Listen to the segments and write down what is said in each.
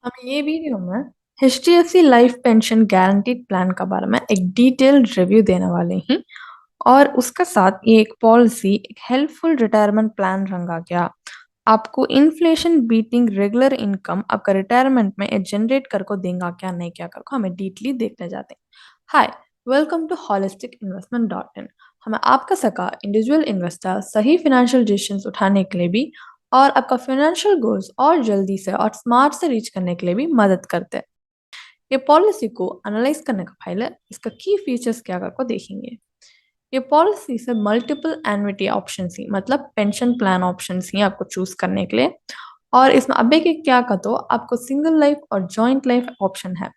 हम ये वीडियो में HDFC life pension guaranteed plan के बारे में एक डिटेल्ड रिव्यू देने वाले हैं और उसके साथ ये एक पॉलिसी एक हेल्पफुल रिटायरमेंट प्लान रंगा क्या आपको इन्फ्लेशन बीटिंग रेगुलर इनकम आपका रिटायरमेंट में जनरेट करको देगा क्या नहीं क्या करको हमें डीटली देखने जाते हैं। Hi, welcome to holistic investment dot in. हमें आपका सका इंडिविजुअल इन्वेस्टर सही फाइनेंशियल डिसीजंस उठाने के लिए भी और आपका फाइनेंशियल गोल्स और जल्दी से और स्मार्ट से रीच करने के लिए भी मदद करते हैं। ये पॉलिसी को एनालाइज करने का पहले इसका की फीचर्स क्या को देखेंगे। ये पॉलिसी से मल्टीपल एन्युटी ऑप्शन ही मतलब पेंशन प्लान ऑप्शन ही आपको चूज करने के लिए और इसमें अभी के क्या का तो आपको सिंगल लाइफ और जॉइंट लाइफ ऑप्शन है।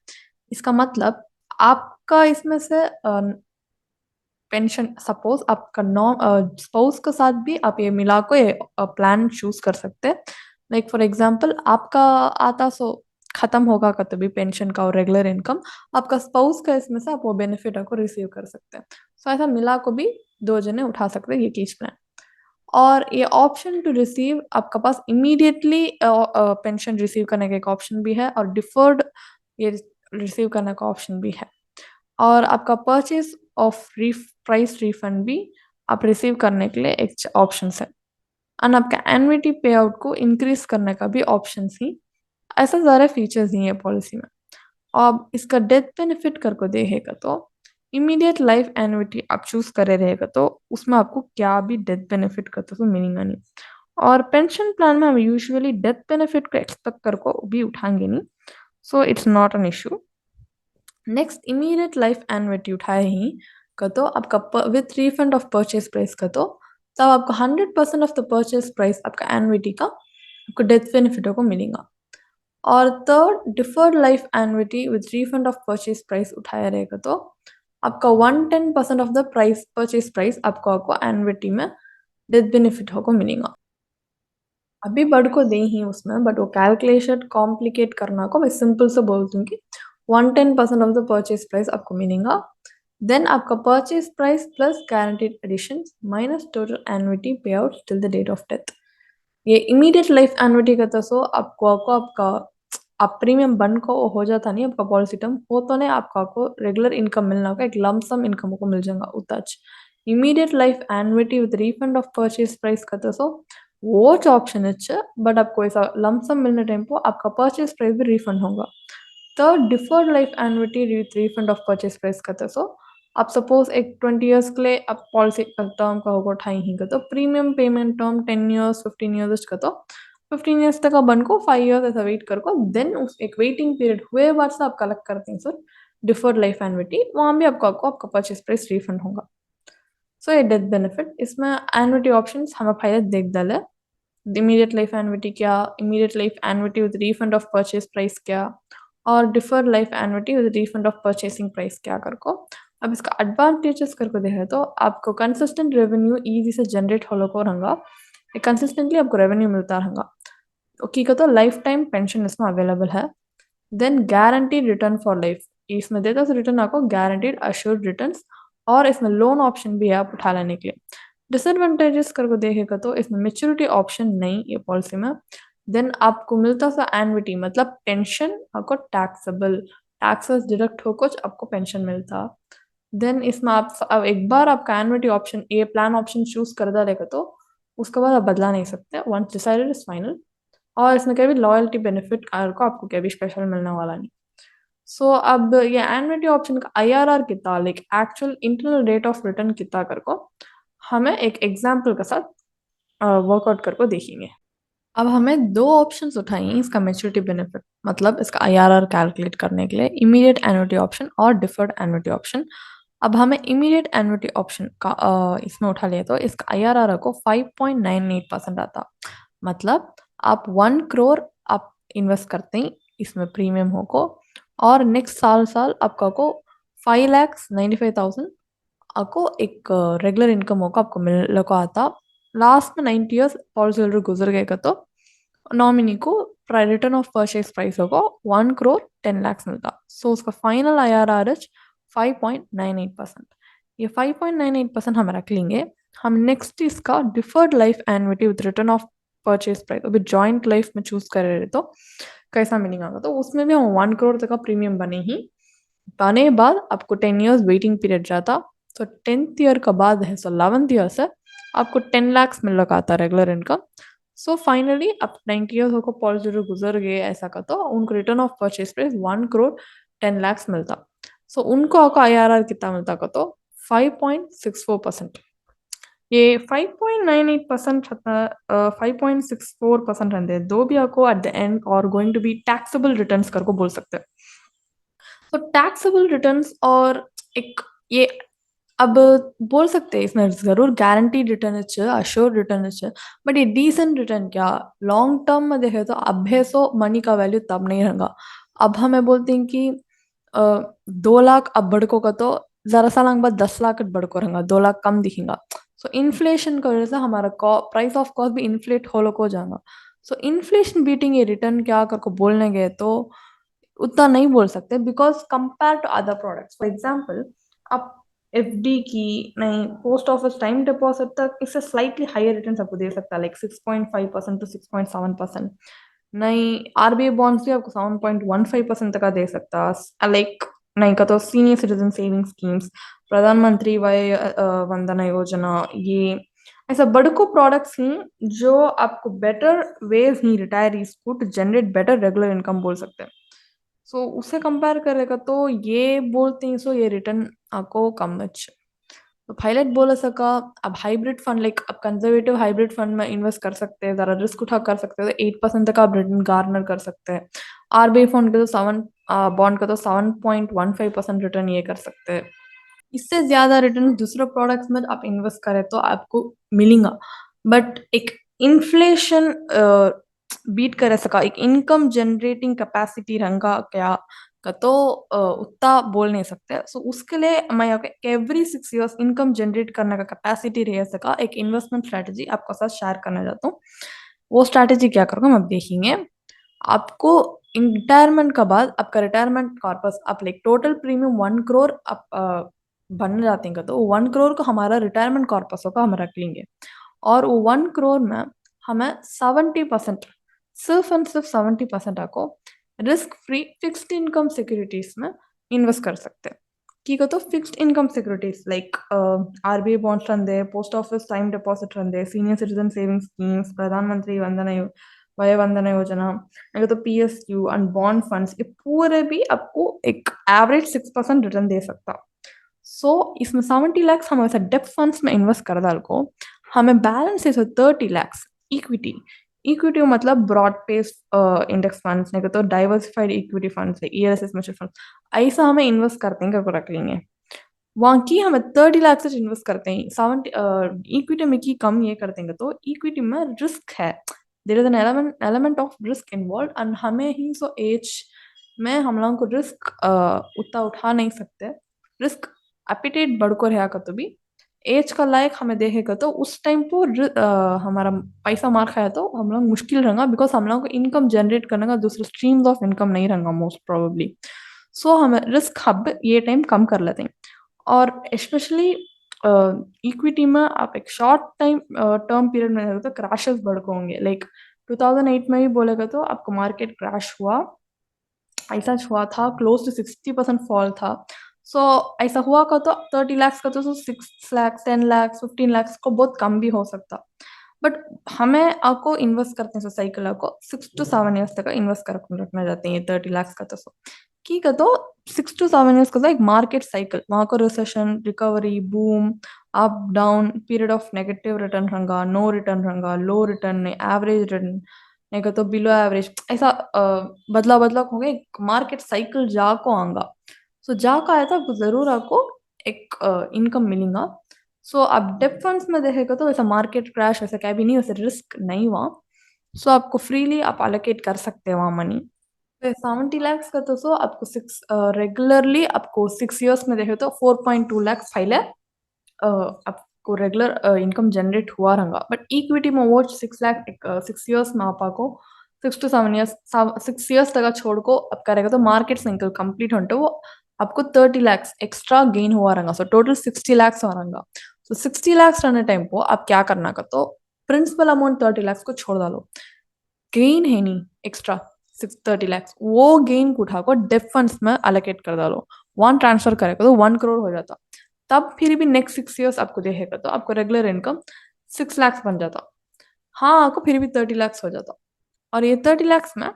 इसका मतलब आपका इसमें से पेंशन सपोज आपका नॉन स्पाउस के साथ भी आप ये मिला को ये प्लान चूज कर सकते हैं। लाइक फॉर एग्जांपल आपका आता सो खत्म होगा का तो भी पेंशन का और रेगुलर इनकम आपका स्पाउस का इसमें से आप वो बेनिफिट आपको रिसीव कर सकते हैं। सो ऐसा मिला को भी दो जने उठा सकते हैं ये कीच प्लान। और ये ऑप्शन टू रिसीव आपका पास इमीडिएटली पेंशन रिसीव करने का एक ऑप्शन भी है और डिफर्ड ये रिसीव करने का ऑप्शन भी है। और आपका परचेज ऑफ प्राइस रिफंड भी आप रिसीव करने के लिए एक ऑप्शन है। और आपका एन्युटी पे आउट को इंक्रीज करने का भी ऑप्शन ही। ऐसा ज़्यादा फीचर्स नहीं है पॉलिसी में। अब इसका डेथ बेनिफिट करको देखेगा तो इमीडिएट लाइफ एन्युटी आप चूज करे रहेगा तो उसमें आपको क्या भी डेथ बेनिफिट करते तो मिलेगा नहीं। और पेंशन प्लान में हम यूजुअली डेथ बेनिफिट को एक्सपेक्ट करको भी उठाएंगे नहीं। So it's not an issue. Next immediate life annuity उठाए ही का तो आपका with refund of purchase price का तो तब आपको 100% ऑफ द परचेज प्राइस आपका एन्युटी का आपको डेथ बेनिफिट को मिलेगा। और third deferred life annuity with refund of purchase price उठाया रहेगा तो आपका 110% of the price purchase price आपको एन्युटी में डेथ बेनिफिट को मिलेगा। अभी बढ़ को दे ही उसमें बट वो कैलकुलेशन कॉम्प्लिकेट करना को मैं सिंपल से बोलती हूँ कि 110% ऑफ द परचेज प्राइस आपको मिलेगा। देन आपका purchase price plus guaranteed addition minus total annuity pay out till the date of death. ये इमीडिएट लाइफ एन्युटी का तो सो आपको आपका आप प्रीमियम बन को हो जाता नहीं आपका पॉलिसी टर्म हो तो नहीं आपको रेगुलर इनकम मिलना होगा एक लमसम इनकम को मिल जाएगा उताच। Immediate life annuity with refund of purchase price का तो सो वो ऑप्शन है बट आपको ऐसा लमसम मिलने टाइम पर आपका परचेज प्राइस भी रिफंड होगा। तो deferred life annuity with refund of purchase price का तो सो आप सपोज एक 20 ईयर्स के लिए आप पॉलिसी टर्म का होगा उठाई ही का तो premium payment term 10 years 15 years का तो 15 ईयर्स तक बन को 5 ईयर्स ऐसा वेट कर को देन उस एक वेटिंग पीरियड हुए बाद से आप कलेक्ट करते हैं सर डिफर्ड लाइफ एन्युटी वहाँ भी आपको आपका परचेज प्राइस रिफंड होगा। सो ये डेथ बेनिफिट इसमें एन्युटी ऑप्शन हमें फायदा देख डाले। इमीडिएट लाइफ एन्युटी क्या, immediate life annuity with refund of purchase price क्या और deferred life annuity with refund of purchasing price क्या करको। अब इसका एडवांटेजेस करको देखा तो आपको कंसिस्टेंट रेवेन्यू इजी से जनरेट होलो को रहेगा। कंसिस्टेंटली आपको रेवेन्यू मिलता रहेगा। ओके का तो लाइफ टाइम पेंशन इसमें अवेलेबल है। Then guaranteed return for life इसमें देता है रिटर्न आपको गारंटीड अश्योर्ड रिटर्न और इसमें लोन ऑप्शन भी है आप उठा लेने के लिए। डिसएडवांटेजेस करके देखेगा तो इसमें मेच्योरिटी ऑप्शन नहीं ये पॉलिसी में। देन आपको मिलता सा एन्युटी मतलब पेंशन आपको टैक्सेबल टैक्सेस डिडक्ट होकर आपको पेंशन मिलता। देन इसमें आप अब एक बार आपका एन्युटी ऑप्शन ये प्लान ऑप्शन चूज कर डालेगा तो उसके बाद आप बदला नहीं सकते वंस डिसाइडेड इज फाइनल। और इसमें क्या भी लॉयल्टी बेनिफिट को आपको क्या भी स्पेशल मिलने वाला नहीं। सो अब ये एन्युटी ऑप्शन का IRR कितना like actual internal rate of return कितना करको हमें एक एग्जाम्पल के साथ वर्कआउट करके देखेंगे। अब हमें दो ऑप्शंस उठाइए इसका मेच्योरिटी बेनिफिट मतलब इसका IRR कैलकुलेट करने के लिए इमीडिएट एन्युटी ऑप्शन और डिफर्ड एन्युटी ऑप्शन। अब हमें इमीडिएट एन्युटी ऑप्शन का इसमें उठा लिया तो इसका IRR को 5.98% आता। मतलब आप 1 करोड़ आप इन्वेस्ट करते हैं इसमें प्रीमियम हो को और नेक्स्ट साल आपका को 5,95,000 आपको एक रेगुलर इनकम होगा आपको मिलने को आता। लास्ट में 90 ईयर्स पॉलिसी होल्डर गुजर गए तो नॉमिनी को रिटर्न ऑफ परचेज प्राइस होगा 1,10,00,000 मिलता। सो उसका फाइनल IRR 5.98%। ये 5.98% हम रख लेंगे। हम नेक्स्ट इसका deferred life annuity with return of purchase price अभी जॉइंट लाइफ में चूज कर रहे तो कैसा मीनिंग आएगा, तो उसमें भी हम 1 करोड़ तक का प्रीमियम बने ही बने बाद आपको 10 years वेटिंग पीरियड जाता। तो 10th ईयर का बाद है, सो 11th ईयर से आपको 10 lakhs मिल रखा था रेगुलर इनकम। सो फाइनली अब 90 years को पॉलिसी गुजर गए ऐसा का, तो उनको return of purchase price 1 crore 10 lakhs मिलता। सो उनको आपको IRR कितना मिलता का, तो 5.64%। ये 5.98% 5.64% रहते दो भी आपको एट द एंड और going to be taxable returns कर को बोल सकते हैं। तो टैक्सेबल रिटर्न्स और एक ये अब बोल सकते हैं इसमें जरूर गारंटीड रिटर्न है, अश्योर्ड रिटर्न है, बट ये डिसेंट रिटर्न क्या लॉन्ग टर्म में देखे तो अब है सो मनी का वैल्यू तब नहीं रहेगा। अब हमें बोलते हैं कि 2 लाख अब बढ़को का, तो जरा सा लाख बाद 10 लाख बढ़को रहेगा, 2 लाख कम दिखेगा। सो इन्फ्लेशन की वजह से हमारा प्राइस ऑफ कॉस्ट भी इन्फ्लेट हो जाएगा। सो इन्फ्लेशन बीटिंग ये रिटर्न क्या करको बोलने गए तो उतना नहीं बोल सकते, because compare to other products. For example आप FD की नहीं पोस्ट ऑफिस टाइम डिपॉजिट तक इससे स्लाइटली हायर रिटर्न आपको दे सकता है, लाइक 6.5% to 6.7%। नहीं RBI बॉन्ड्स भी आपको 7.15% तक का दे सकता है, लाइक नहीं का तो senior citizen saving schemes, Pradhanmantri Vaya Vandana Yojana, ये ऐसा बड़को प्रोडक्ट्स ही जो आपको बेटर वेज ही रिटायरीज को to generate better regular income बोल सकते हैं। सो उससे कंपेयर करेगा तो ये बोलते हैं, सो ये रिटर्न आपको कम अच्छा। तो पायलट बोल सका। अब हाइब्रिड फंड लाइक अब कंजर्वेटिव हाइब्रिड फंड में इन्वेस्ट कर सकते हैं, जरा रिस्क उठा कर सकते हैं, तो 8% तक आप रिटर्न गार्नर कर सकते हैं। RBI फंड का तो 7 बॉन्ड का तो 7.15% रिटर्न ये कर सकते हैं। इससे ज्यादा रिटर्न दूसरे प्रोडक्ट्स में आप इन्वेस्ट करें तो आपको मिलेगा, बट एक इन्फ्लेशन बीट करे सका एक इनकम जनरेटिंग कैपेसिटी रंगा क्या का, तो उतना बोल नहीं सकते। सो उसके लिए मैं एवरी 6 years इनकम जनरेट करने का कैपेसिटी रह सका एक इन्वेस्टमेंट स्ट्रेटेजी आपको साथ शेयर करना चाहता हूँ। वो स्ट्रेटेजी क्या करूँगा हम अब देखेंगे। आपको रिटायरमेंट का बाद आपका रिटायरमेंट कॉर्पस आप लाइक टोटल प्रीमियम 1 करोड़ आप बन जाते हैं, तो 1 करोड़ को हमारा रिटायरमेंट कॉर्पस होगा हम रख लेंगे। और वो 1 करोड़ में हमें 70%, सिर्फ एंड सिर्फ 70% आपको risk free fixed income securities में इन्वेस्ट कर सकते हैं। की तो fixed income securities like RBI bonds रंदे, पोस्ट ऑफिस टाइम डिपॉजिट रंदे, senior citizen saving schemes, Pradhanmantri Vaya Vandana Yojana, अगर तो PSU एंड बॉन्ड फंड्स, ये पूरे भी आपको एक एवरेज 6% रिटर्न दे सकता। सो इसमें 70 lakhs हम ऐसा डेप्थ फंड्स में इन्वेस्ट कर डाल को हमें बैलेंस है 30 lakhs इक्विटी। इक्विटी मतलब ब्रॉड बेस्ड इंडेक्स फंड्स नहीं तो डाइवर्सिफाइड इक्विटी फंड्स है, ELSS म्यूचुअल फंड, ऐसा हमें इन्वेस्ट करते हैं करके रख लेंगे। वहाँ की हमें 30 lakhs से इन्वेस्ट करते हैं 70 इक्विटी में की कम ये करते हैं, तो इक्विटी में रिस्क है, there is an element of risk involve, and हमें ही सो एज में हम लोगों को रिस्क उतना उठा नहीं सकते। रिस्क एपिटेट बढ़कर है का, तो भी एज का लायक हमें देखेगा तो उस टाइम पर हमारा पैसा मार खाया तो हम लोग मुश्किल रहेगा, बिकॉज हम लोगों को इनकम जनरेट करने का दूसरे स्ट्रीम्स ऑफ इनकम नहीं रहेगा मोस्ट प्रोबेबली। सो हमें रिस्क हब ये टाइम कम कर लेते हैं। और स्पेशली इक्विटी में आप एक शॉर्ट टाइम टर्म पीरियड में रहेगा तो क्रैशेस बढ़ को होंगे, लाइक 2008 में भी बोलेगा तो आपको मार्केट क्रैश हुआ, ऐसा हुआ था, क्लोज टू 60% फॉल था। सो ऐसा हुआ का तो 30 lakhs का तो 6 lakhs 10 lakhs 15 lakhs को बहुत कम भी हो सकता। बट हमें आपको इन्वेस्ट करते हैं साइकिल को 6 to 7 years तक इन्वेस्ट कर रखना चाहते हैं 30 lakhs का, तो की का तो 6 to 7 years का तो एक मार्केट साइकिल वहाँ को recession recovery boom up down period of negative return रहूंगा, नो रिटर्न रहूंगा, लो रिटर्न एवरेज रिटर्न नहीं का तो बिलो एवरेज, ऐसा बदला बदला होंगे मार्केट साइकिल जाको आऊंगा। सो जाको आया था जरूर आपको एक इनकम मिलेगा। सो अब डेप्थ फंड्स में देखेगा तो वैसा मार्केट क्रैश वैसा क्या भी नहीं, वैसे रिस्क नहीं हुआ। सो आपको फ्रीली आप अलोकेट कर सकते हैं वहाँ मनी। 70 lakhs का तो सो आपको रेगुलरली आपको 6 years में देखे तो 4.2 lakhs फाइल है आपको रेगुलर इनकम जनरेट हुआ रहेगा। बट इक्विटी में वो 6 लाख 6 years में आपको 6 to 7 years 6 years तक छोड़ को आपका रहेगा, तो मार्केट साइकिल कंप्लीट होने वो आपको 30 lakhs एक्स्ट्रा गेन हुआ रहेगा। सो टोटल 60 lakhs हो रहेगा। सो 60 lakhs रहने टाइम को आप क्या करना का, तो प्रिंसिपल अमाउंट 30 lakhs को छोड़ डालो, गेन है नहीं एक्स्ट्रा 30 lakhs, वो गेन को उठा को डेफ फंड्स में अलोकेट कर डालो, 1 ट्रांसफर करेगा तो 1 crore हो जाता। तब फिर भी नेक्स्ट 6 years आपको देखेगा तो आपको रेगुलर इनकम 6 lakhs बन जाता। हाँ, आपको फिर भी 30 lakhs हो जाता। और ये 30 lakhs में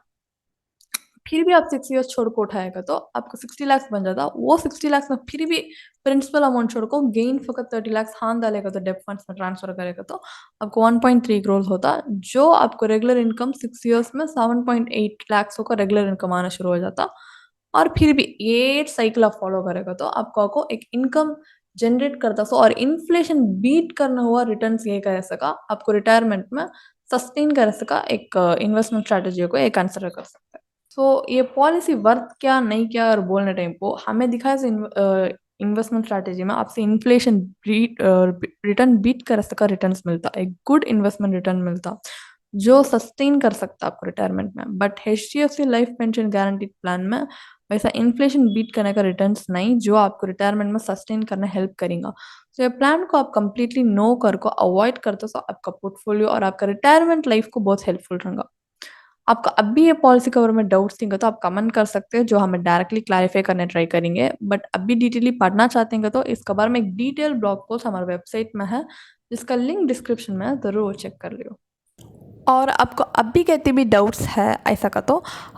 फिर भी आप 6 years छोड़ को उठाएगा तो आपको 60 lakhs बन जाता। वो 60 lakhs में फिर भी प्रिंसिपल अमाउंट छोड़ को गेन फकत 30 lakhs हाथ डालेगा तो डेप फंड्स में ट्रांसफर करेगा तो आपको 1.3 crores होता, जो आपको रेगुलर इनकम 6 years में 7.8 lakhs का रेगुलर इनकम आना शुरू हो जाता। और फिर भी ये साइकिल आप फॉलो करेगा तो आपको एक इनकम जनरेट करता सो और इन्फ्लेशन बीट करना हुआ रिटर्न ये कर सका आपको रिटायरमेंट में सस्टेन कर सका एक इन्वेस्टमेंट स्ट्रैटेजी को एक कंसिडर कर सकते हैं। सो ये पॉलिसी वर्थ क्या नहीं क्या और बोलने टाइम को हमें दिखाया इन्वेस्टमेंट स्ट्रैटेजी में आपसे इन्फ्लेशन रिटर्न बीट कर सका रिटर्न्स मिलता, एक गुड इन्वेस्टमेंट रिटर्न मिलता जो सस्टेन कर सकता आपको रिटायरमेंट में। But HDFC life pension guaranteed plan में वैसा इन्फ्लेशन बीट करने का रिटर्न्स नहीं जो आपको रिटायरमेंट में सस्टेन करना हेल्प करेगा। तो ये प्लान को आप कंप्लीटली नो कर को अवॉइड करते हो तो आपका पोर्टफोलियो और आपका रिटायरमेंट लाइफ को बहुत हेल्पफुल रहेगा। आपका अब भी ये पॉलिसी कवर में डाउट्स थी तो आप कमेंट कर सकते हैं जो हमें डायरेक्टली क्लैरिफाई करने ट्राई करेंगे। बट अभी डिटेली पढ़ना चाहते हैं तो इसके बारे में एक डिटेल ब्लॉग पोस्ट हमारे वेबसाइट में है जिसका लिंक डिस्क्रिप्शन में है, जरूर चेक कर लियो। और आपको अब भी कहते भी डाउट्स है ऐसा का तो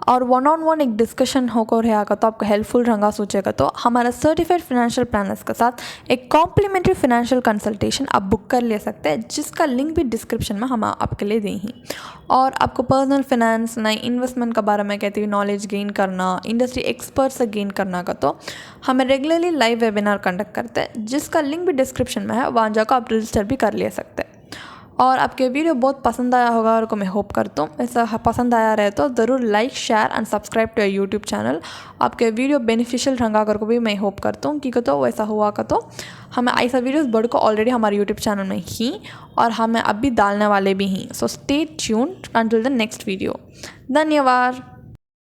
और 1-on-1 एक डिस्कशन होकर रहेगा तो आपको हेल्पफुल रहेगा सोचेगा तो हमारा सर्टिफाइड फाइनेंशियल प्लानर्स के साथ एक कॉम्प्लीमेंट्री फाइनेंशियल कंसल्टेशन आप बुक कर ले सकते हैं जिसका लिंक भी डिस्क्रिप्शन में हम आपके लिए दें ही। और आपको पर्सनल फाइनेंस नई इन्वेस्टमेंट के बारे में कहते हुए नॉलेज गेन करना, इंडस्ट्री एक्सपर्ट से गेन करना का तो हमें रेगुलरली लाइव वेबिनार कंडक्ट करते हैं जिसका लिंक भी डिस्क्रिप्शन में है, वहाँ जाकर आप रजिस्टर भी कर ले सकते हैं। और आपके वीडियो बहुत पसंद आया होगा और को मैं होप करता हूँ ऐसा पसंद आया रहे तो ज़रूर like share and subscribe to YouTube channel. आपके वीडियो बेनिफिशियल रंगा कर को भी मैं होप करता हूँ कि तो वैसा हुआ का तो हमें ऐसा वीडियोस बढ़ को ऑलरेडी हमारे यूट्यूब चैनल में ही और हमें अब भी डालने वाले भी हैं। So stay tuned until the next video. धन्यवाद।